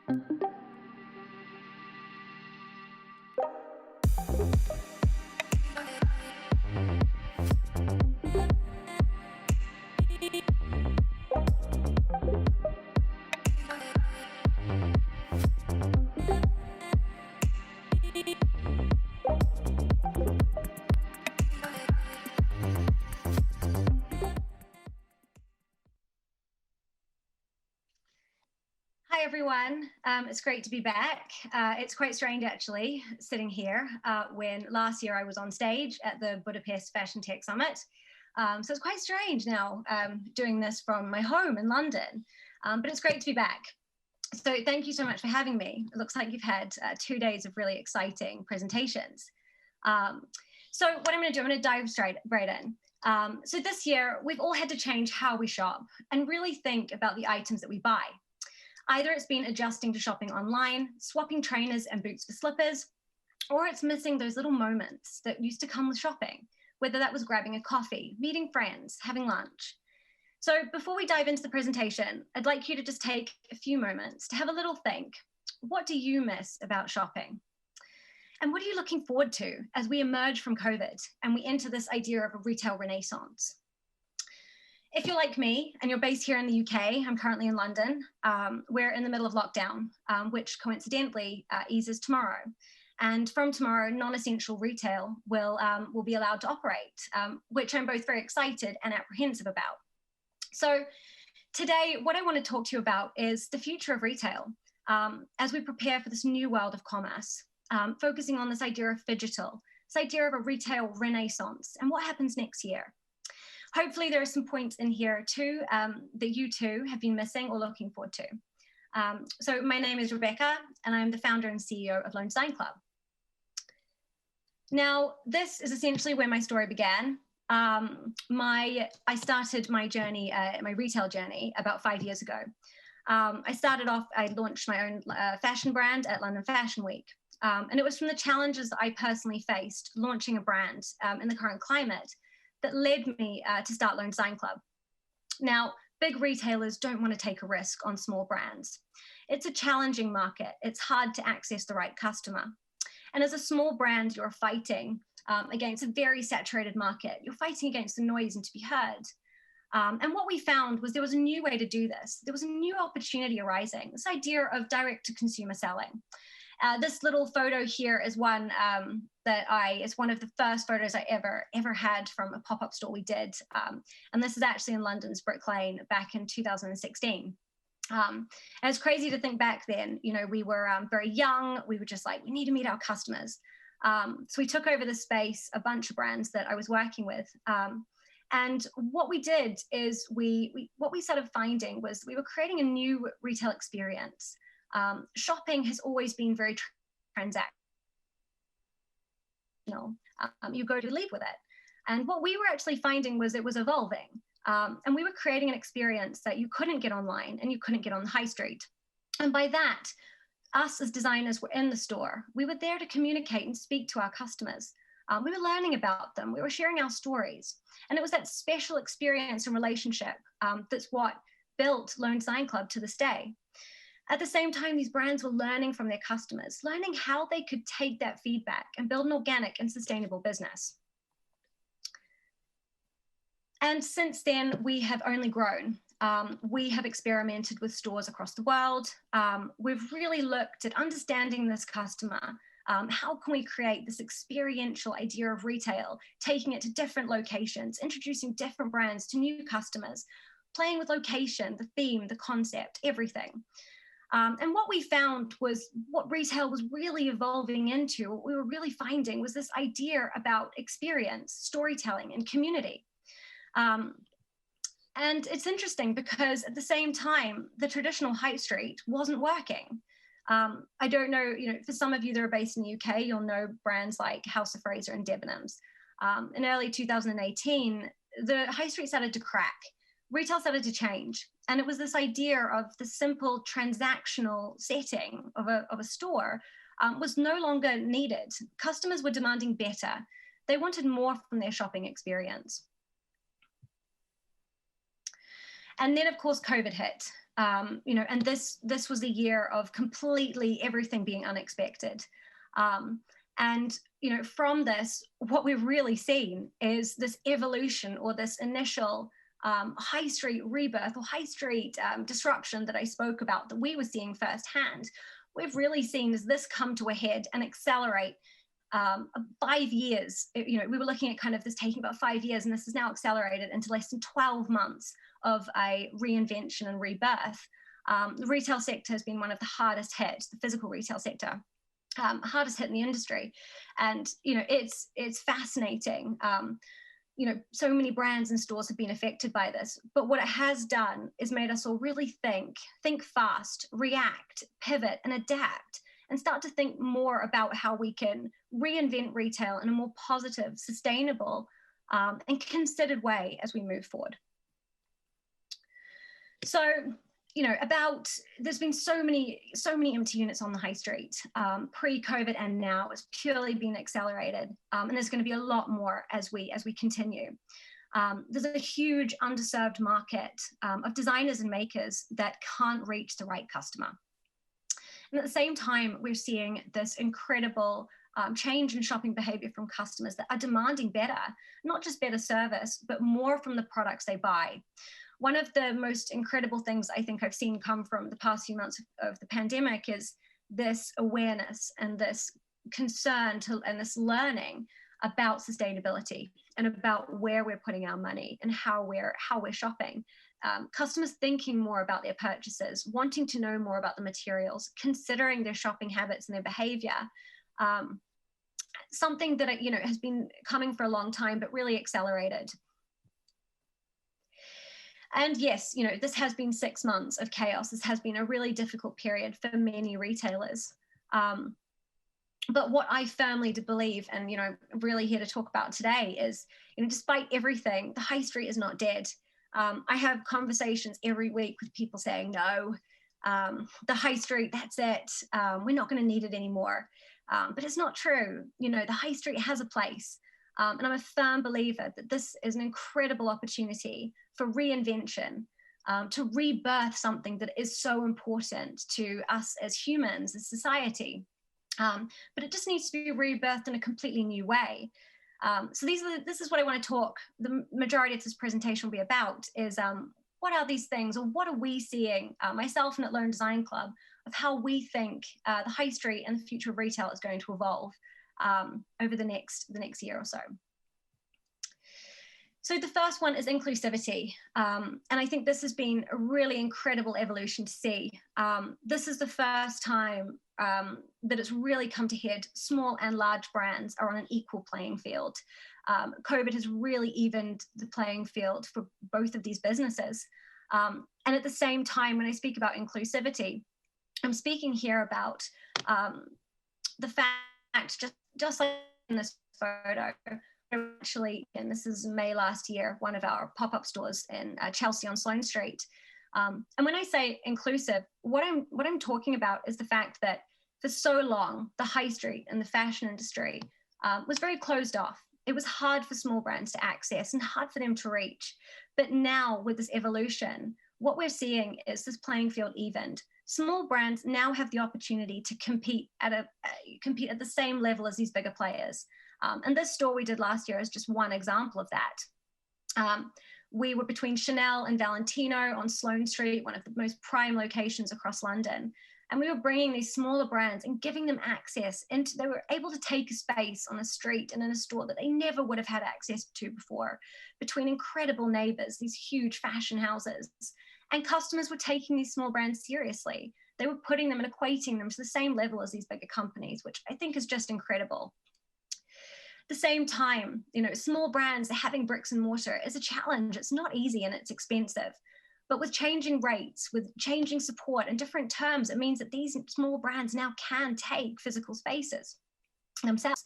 Hi everyone, it's great to be back. It's quite strange actually, sitting here when last year I was on stage at the Budapest Fashion Tech Summit. So it's quite strange now doing this from my home in London, but it's great to be back. So thank you so much for having me. It looks like you've had 2 days of really exciting presentations. So what I'm gonna do, I'm gonna dive straight in. So this year, we've all had to change how we shop and really think about the items that we buy. Either it's been adjusting to shopping online, swapping trainers and boots for slippers, or it's missing those little moments that used to come with shopping, whether that was grabbing a coffee, meeting friends, having lunch. So before we dive into the presentation, I'd like you to just take a few moments to have a little think. What do you miss about shopping? And what are you looking forward to as we emerge from COVID and we enter this idea of a retail renaissance? If you're like me and you're based here in the UK, I'm currently in London, we're in the middle of lockdown, which coincidentally eases tomorrow. And from tomorrow, non-essential retail will be allowed to operate, which I'm both very excited and apprehensive about. So today, what I want to talk to you about is the future of retail as we prepare for this new world of commerce, focusing on this idea of phygital, this idea of a retail renaissance, and what happens next year. Hopefully there are some points in here too that you too have been missing or looking forward to. So my name is Rebecca and I'm the founder and CEO of Lone Design Club. Now, this is essentially where my story began. I started my journey, my retail journey about 5 years ago. I launched my own fashion brand at London Fashion Week. And it was from the challenges that I personally faced launching a brand in the current climate that led me to start Lone Design Club. Now, big retailers don't want to take a risk on small brands. It's a challenging market. It's hard to access the right customer. And as a small brand, you're fighting against a very saturated market. You're fighting against the noise and to be heard. And what we found was there was a new way to do this. There was a new opportunity arising, this idea of direct-to-consumer selling. This little photo here is one it's one of the first photos I ever had from a pop-up store we did. And this is actually in London's Brick Lane back in 2016. And it's crazy to think back then, you know, we were very young. We were just like, we need to meet our customers. So we took over the space, a bunch of brands that I was working with. And what we did is what we started finding was we were creating a new retail experience. Shopping has always been very transactional. You go to leave with it. And what we were actually finding was it was evolving. And we were creating an experience that you couldn't get online and you couldn't get on the high street. And by that, us as designers were in the store. We were there to communicate and speak to our customers. We were learning about them. We were sharing our stories. And it was that special experience and relationship that's what built Lone Design Club to this day. At the same time, these brands were learning from their customers, learning how they could take that feedback and build an organic and sustainable business. And since then, we have only grown. We have experimented with stores across the world. We've really looked at understanding this customer. How can we create this experiential idea of retail, taking it to different locations, introducing different brands to new customers, playing with location, the theme, the concept, everything. And what we found was what retail was really evolving into, what we were really finding was this idea about experience, storytelling, and community. And it's interesting because at the same time, the traditional high street wasn't working. I don't know, for some of you that are based in the UK, you'll know brands like House of Fraser and Debenhams. In early 2018, the high street started to crack. Retail started to change. And it was this idea of the simple transactional setting of a store was no longer needed. Customers were demanding better. They wanted more from their shopping experience. And then, of course, COVID hit. And this was a year of completely everything being unexpected. And from this, what we've really seen is this evolution, or this initial high street rebirth, or high street disruption that I spoke about, that we were seeing firsthand. We've really seen as this come to a head and accelerate 5 years. We were looking at kind of this taking about 5 years, and this has now accelerated into less than 12 months of a reinvention and rebirth. The retail sector has been one of the hardest hit, the physical retail sector, hardest hit in the industry. And, it's fascinating. So many brands and stores have been affected by this, but what it has done is made us all really think fast, react, pivot, and adapt, and start to think more about how we can reinvent retail in a more positive, sustainable, and considered way as we move forward. So, there's been so many empty units on the high street, pre-COVID and now. It's purely been accelerated, and there's going to be a lot more as we continue. There's a huge underserved market of designers and makers that can't reach the right customer. And at the same time, we're seeing this incredible change in shopping behavior from customers that are demanding better, not just better service, but more from the products they buy. One of the most incredible things I think I've seen come from the past few months of the pandemic is this awareness and this concern and this learning about sustainability and about where we're putting our money and how we're shopping. Customers thinking more about their purchases, wanting to know more about the materials, considering their shopping habits and their behavior. Something that has been coming for a long time, but really accelerated. And yes, this has been 6 months of chaos. This has been a really difficult period for many retailers. But what I firmly do believe, and really here to talk about today, is despite everything, the high street is not dead. I have conversations every week with people saying, no, the high street, that's it. We're not going to need it anymore. But it's not true. The high street has a place. And I'm a firm believer that this is an incredible opportunity for reinvention, to rebirth something that is so important to us as humans, as society. But it just needs to be rebirthed in a completely new way. So this is what I want to talk. The majority of this presentation will be about is what are these things, or what are we seeing, myself and at Lone Design Club, of how we think the high street and the future of retail is going to evolve over the next year or so. So the first one is inclusivity. And I think this has been a really incredible evolution to see. This is the first time that it's really come to head. Small and large brands are on an equal playing field. COVID has really evened the playing field for both of these businesses. And at the same time, when I speak about inclusivity, I'm speaking here about the fact, just like in this photo, actually, and this is May last year, one of our pop-up stores in Chelsea on Sloane Street. And when I say inclusive, what I'm talking about is the fact that for so long, the high street and the fashion industry was very closed off. It was hard for small brands to access and hard for them to reach. But now with this evolution, what we're seeing is this playing field evened. Small brands now have the opportunity to compete at the same level as these bigger players. And this store we did last year is just one example of that. We were between Chanel and Valentino on Sloane Street, one of the most prime locations across London. And we were bringing these smaller brands and giving them access into, they were able to take a space on a street and in a store that they never would have had access to before, between incredible neighbors, these huge fashion houses. And customers were taking these small brands seriously. They were putting them and equating them to the same level as these bigger companies, which I think is just incredible. At the same time, small brands having bricks and mortar is a challenge. It's not easy and it's expensive. But with changing rates, with changing support and different terms, it means that these small brands now can take physical spaces themselves.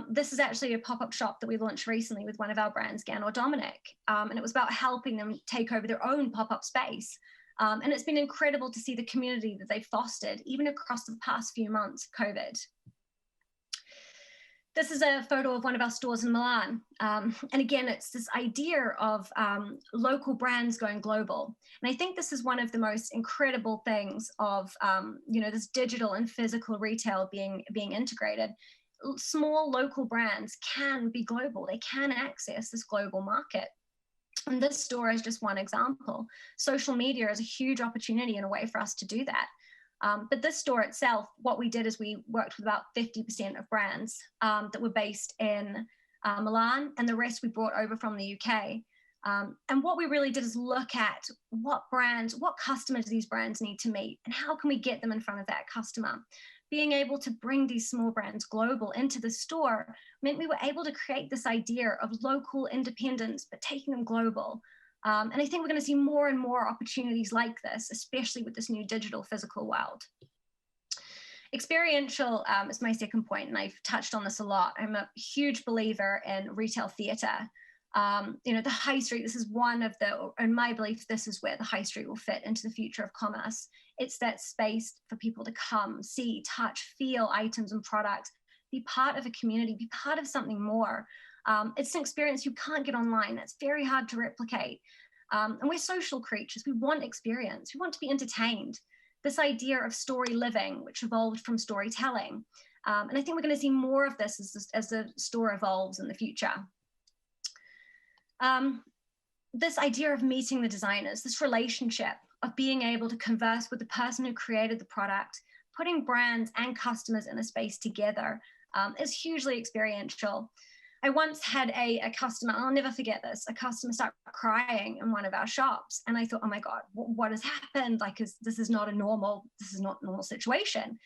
This is actually a pop-up shop that we launched recently with one of our brands, Gan or Dominic, and it was about helping them take over their own pop-up space. And it's been incredible to see the community that they've fostered, even across the past few months of COVID. This is a photo of one of our stores in Milan. And again, it's this idea of local brands going global. And I think this is one of the most incredible things of, this digital and physical retail being integrated. Small local brands can be global. They can access this global market. And this store is just one example. Social media is a huge opportunity and a way for us to do that. But this store itself, what we did is we worked with about 50% of brands that were based in Milan, and the rest we brought over from the UK. And what we really did is look at what customers these brands need to meet, and how can we get them in front of that customer. Being able to bring these small brands global into the store meant we were able to create this idea of local independence, but taking them global. And I think we're going to see more and more opportunities like this, especially with this new digital physical world. Experiential is my second point, and I've touched on this a lot. I'm a huge believer in retail theatre. The high street, this is one of in my belief, this is where the high street will fit into the future of commerce. It's that space for people to come, see, touch, feel items and products, be part of a community, be part of something more. It's an experience you can't get online. It's very hard to replicate. And we're social creatures. We want experience. We want to be entertained. This idea of story living, which evolved from storytelling. And I think we're going to see more of this as the store evolves in the future. This idea of meeting the designers, this relationship of being able to converse with the person who created the product, putting brands and customers in a space together is hugely experiential. I once had a customer, I'll never forget this, a customer start crying in one of our shops. And I thought, oh my God, what has happened? Like, this is not a normal situation.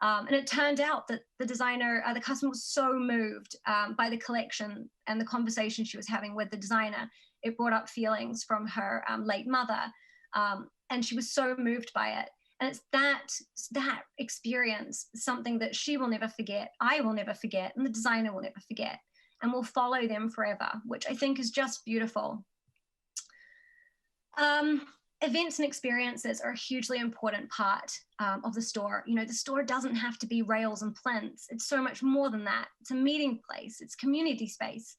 And it turned out that the customer was so moved by the collection and the conversation she was having with the designer. It brought up feelings from her late mother. And she was so moved by it. And it's that experience, something that she will never forget, I will never forget, and the designer will never forget. And we'll follow them forever, which I think is just beautiful. Events and experiences are a hugely important part of the store. The store doesn't have to be rails and plinths. It's so much more than that. It's a meeting place. It's community space.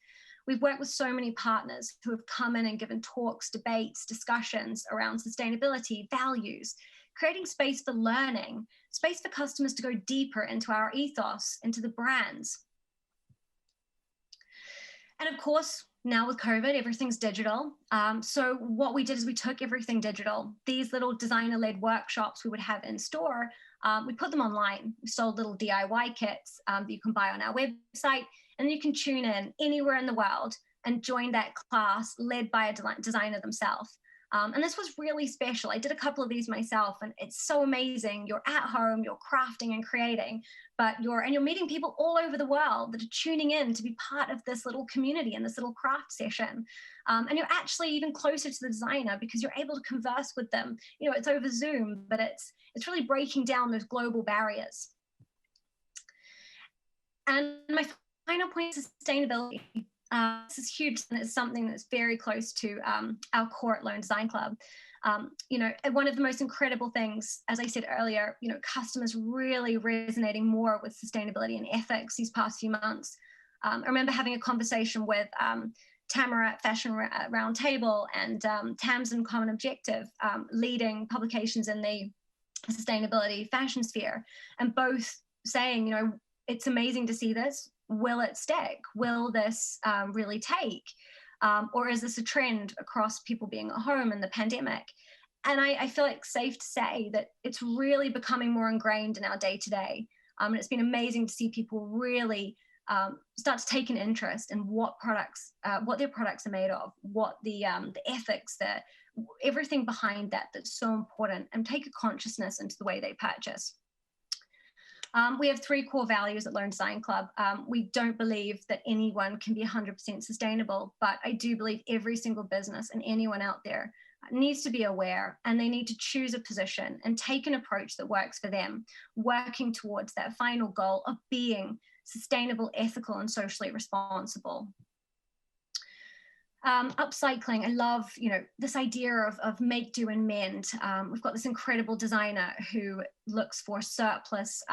We've worked with so many partners who have come in and given talks, debates, discussions around sustainability, values, creating space for learning, space for customers to go deeper into our ethos, into the brands. And of course, now with COVID, everything's digital. So what we did is we took everything digital. These little designer-led workshops we would have in store, we put them online. We sold little DIY kits that you can buy on our website, and you can tune in anywhere in the world and join that class led by a designer themselves. And this was really special. I did a couple of these myself, and it's so amazing. You're at home, you're crafting and creating, but you're meeting people all over the world that are tuning in to be part of this little community and this little craft session. And you're actually even closer to the designer because you're able to converse with them. It's over Zoom, but it's really breaking down those global barriers. And my final point is sustainability. This is huge, and it's something that's very close to our core at Lone Design Club. One of the most incredible things, as I said earlier, customers really resonating more with sustainability and ethics these past few months. I remember having a conversation with Tamara at Fashion Roundtable and Tamsin Common Objective, leading publications in the sustainability fashion sphere, and both saying, it's amazing to see this. Will it stick? Will this really take? Or is this a trend across people being at home in the pandemic? And I feel like safe to say that it's really becoming more ingrained in our day-to-day. And it's been amazing to see people really start to take an interest in what their products are made of, what the ethics, everything behind that's so important, and take a consciousness into the way they purchase. We have 3 core values at Lone Design Club. We don't believe that anyone can be 100% sustainable, but I do believe every single business and anyone out there needs to be aware, and they need to choose a position and take an approach that works for them, working towards that final goal of being sustainable, ethical, and socially responsible. Upcycling, I love, this idea of make, do, and mend. We've got this incredible designer who looks for surplus,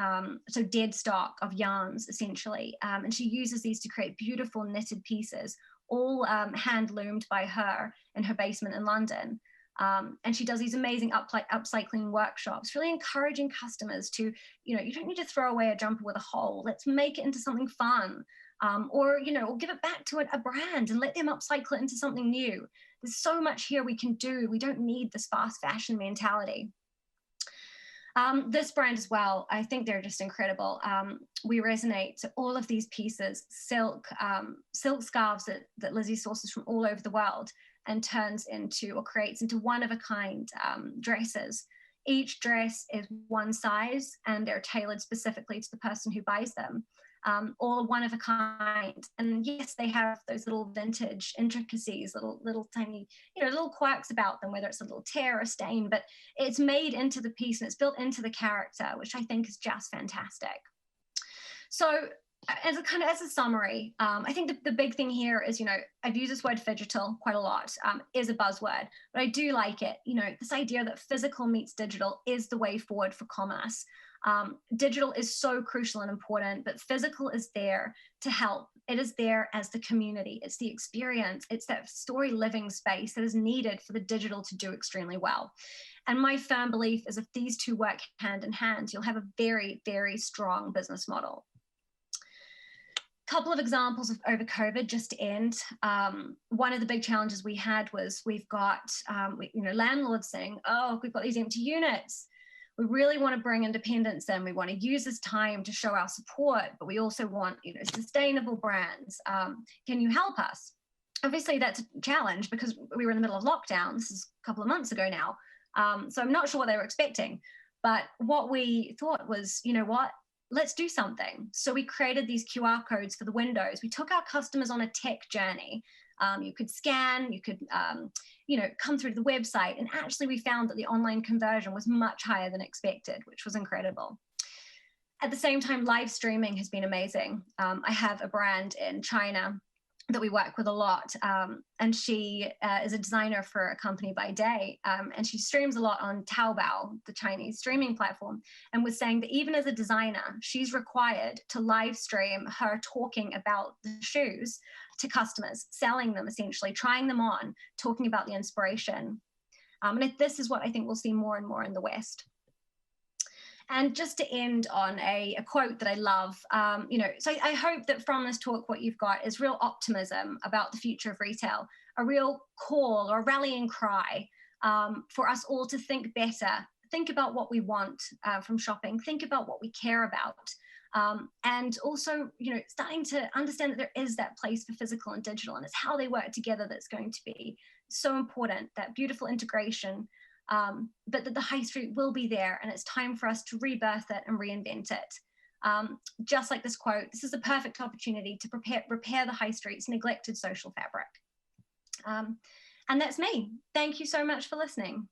so dead stock of yarns, essentially. And she uses these to create beautiful knitted pieces, all hand loomed by her in her basement in London. And she does these amazing upcycling workshops, really encouraging customers to, you don't need to throw away a jumper with a hole. Let's make it into something fun. Or give it back to a brand and let them upcycle it into something new. There's so much here we can do. We don't need this fast fashion mentality. This brand as well, I think they're just incredible. We resonate. So all of these pieces, silk scarves that Lizzie sources from all over the world and turns into or creates into one-of-a-kind dresses. Each dress is one size and they're tailored specifically to the person who buys them. All one of a kind. And yes, they have those little vintage intricacies, little tiny, little quirks about them, whether it's a little tear or stain, but it's made into the piece and it's built into the character, which I think is just fantastic. So as a summary, I think the big thing here is, I've used this word phygital quite a lot, is a buzzword, but I do like it. This idea that physical meets digital is the way forward for commerce. Digital is so crucial and important, but physical is there to help. It is there as the community. It's the experience. It's that story living space that is needed for the digital to do extremely well. And my firm belief is if these two work hand in hand, you'll have a very, very strong business model. Couple of examples of over COVID just to end. One of the big challenges we had was we've got landlords saying, oh, we've got these empty units. We really want to bring independence in. We want to use this time to show our support, but we also want sustainable brands. Can you help us? Obviously, that's a challenge because we were in the middle of lockdown. This is a couple of months ago now. So I'm not sure what they were expecting. But what we thought was, let's do something. So we created these QR codes for the windows. We took our customers on a tech journey. You could scan, you could, come through the website. And actually we found that the online conversion was much higher than expected, which was incredible. At the same time, live streaming has been amazing. I have a brand in China that we work with a lot. And she is a designer for a company by day. And she streams a lot on Taobao, the Chinese streaming platform, and was saying that even as a designer, she's required to live stream her talking about the shoes to customers, selling them essentially, trying them on, talking about the inspiration. And this is what I think we'll see more and more in the West. And just to end on a quote that I love, so I hope that from this talk, what you've got is real optimism about the future of retail, a real call or a rallying cry for us all to think better, think about what we want from shopping, think about what we care about, and also, starting to understand that there is that place for physical and digital, and it's how they work together that's going to be so important, that beautiful integration. But that the high street will be there, and it's time for us to rebirth it and reinvent it. Just like this quote, this is the perfect opportunity to repair the high street's neglected social fabric. And that's me. Thank you so much for listening.